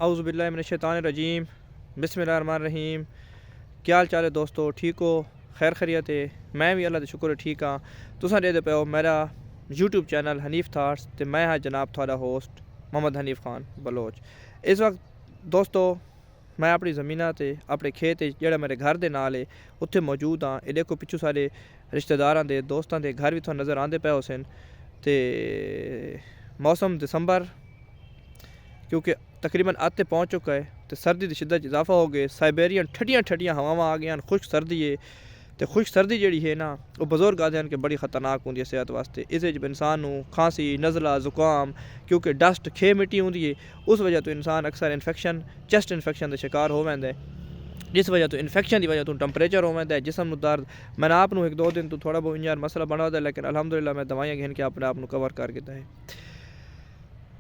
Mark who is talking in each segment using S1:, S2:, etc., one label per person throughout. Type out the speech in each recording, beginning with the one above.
S1: औज़ुबिल्लाहि मिनश्शैतानिर्रजीम बिस्मिल्लाहिर्रहमानिर्रहीम। क्या हाल चाल है दोस्तों, ठीक हो? खैर खैरियत है? मैं भी अल्लाह दा शुक्र ठीक हाँ। तुसां देखदे पे हो मेरा यूट्यूब चैनल हनीफ थाट्स ते मैं हाँ जनाब थोड़ा होस्ट मोहम्मद हनीफ खान बलोच। इस वक्त दोस्तों मैं अपनी ज़मीना ते अपने खेत जेह्ड़ा मेरे घर दे नाल है उत्थे मौजूद हाँ। ये देखो पिछू सारे रिश्तेदारां दे दोस्तां दे घर भी तुहानूं नज़र आंदे पे हुसन ते मौसम दिसंबर क्योंकि तकरीबन आते पहुँच चुका है तो सर्दी की शिद्दत इजाफा हो गया। साइबेरियन ठंडियां ठंडियां हवावां आ गई, खुश्क सर्दी है। तो खुश्क सर्दी जी है ना वो बजुर्ग आदि कि बड़ी ख़तरनाक होंगी सेहत वास्ते। इस इंसान को खांसी नज़ला जुकाम क्योंकि डस्ट खे मिट्टी होंगी है, उस वजह तो इंसान अक्सर इन्फेक्शन चेस्ट इन्फेक्शन का शिकार हो वैंदा है। जिस वजह तो इन्फेक्शन की वजह तो टैंपरेचर हो वैंदा है, जिसम दर्द। मैंने आप एक दो दिन तो थोड़ा बहुत इंजन मसला बना था, लेकिन अल्हम्दुलिल्लाह मैं दवाइयाँ गिन के अपने आप को कवर कर दिता है।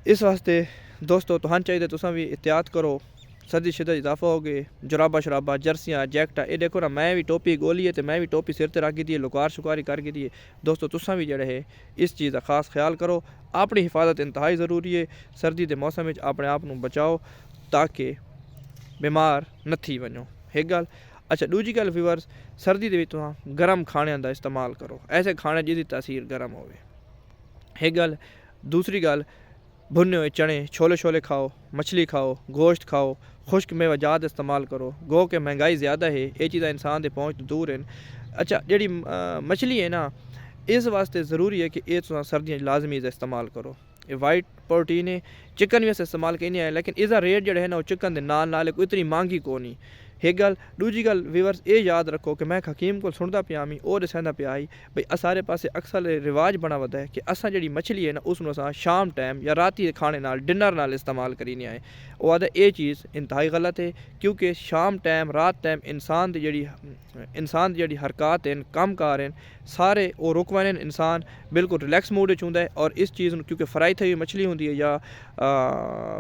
S1: इस वास्ते दोस्तों तुहान चाहिए तुसां भी एहतियात करो। सर्दी शिद्दत इजाफा हो गए, जुराबा शराबा जर्सियाँ जैकटा ये देखो ना, मैं भी टोपी गोली है तो मैं भी टोपी सिर ते रख दी है, लुकार शुकारी करके दी है। दोस्तों तुसां भी जड़े है इस चीज़ का खास ख्याल करो। अपनी हिफाजत इंतहाई ज़रूरी है। सर्दी के मौसम में अपने आप को बचाओ ताकि बीमार न थी वनो। एक गल। अच्छा दूजी गल व्यूअर्स, सर्दी के तुम गर्म खाने का इस्तेमाल करो, ऐसे खाने जिसकी तासीर गर्म हो। एक गल। दूसरी गल, भुने हुए चने छोले छोले खाओ, मछली खाओ, गोश्त खाओ, खुश्क मेवाजात इस्तेमाल करो। गो के महंगाई ज़्यादा है, ये चीज़ा इंसान के पहुँच तो दूर हैं। अच्छा जी मछली है ना, इस वास्ते ज़रूरी है कि ये सर्दियाँ लाजमी इस्तेमाल करो। ये वाइट प्रोटीन है, चिकन भी अस इस्तेमाल कहीं है, लेकिन इसका रेट जो है ना वो चिकन के नाल कोई इतनी महंगी को नहीं। एक गल। दूजी गल व्यूअर्स ये याद रखो कि मैं हकीम को सुनता पिया मी और दसदा पिया ही भाई सारे पासे अक्सर रिवाज बना वधा है कि असा जी मछली है ना उसमें अस शाम टाइम या रात के खाने नाल डिनर नाल इस्तेमाल करीने आए। वो आदा ये चीज़ इंतहाई गलत है, क्योंकि शाम टाइम रात टाइम इंसान की जी हरकत हैं कम कार हैं सारे वो रुक वैन। इंसान बिल्कुल रिलैक्स मूड होंदा है और इस चीज़ क्योंकि फ्राई थी हुई मछली होंगी है या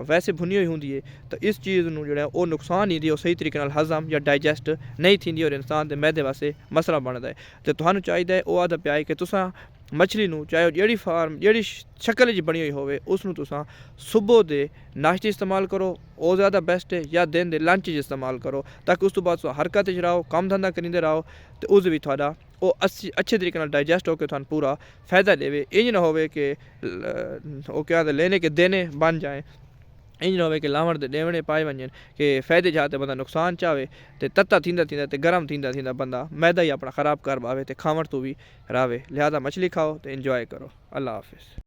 S1: वैसे भुनी हुई होंगी है, तो इस चीज़ जो वो नुकसान नहीं दी सही तरीके हजम या डाइजैस्ट नहीं थी और इंसान के मैदे वास्ते मसला बनता है। तो तुहानू चाहिए वो आदा प्या कि तुसां मछली चाहे जी फार्म जी शक्ल जी बनी हुई होवे उसनू तुसां सुबह के नाश्ते इस्तेमाल करो, वो ज़्यादा बेस्ट है, या दिन के लंच इस्तेमाल करो ताकि उस तो बाद हरकत रहो, काम धंधा करींदे रहो तो उस भी थोड़ा वो अच्छे तरीके डाइजैस्ट होकर थानू पूरा फ़ायदा देवे। इंज ना होवे कि वो क्या लेने के देने बन जाए, इंज ना हो कि लावण के देवणे पाए वजन कि फ़ायदे चाहते बंदा नुकसान चाहे तो तत्ता थींदा थींदा तो गर्म थींदा थींदा बंदा मैदा ही अपना ख़राब कर पावे तो खावण तो भी रहे। लिहाजा मछली खाओ तो इंजॉय करो। अल्लाह हाफिज़।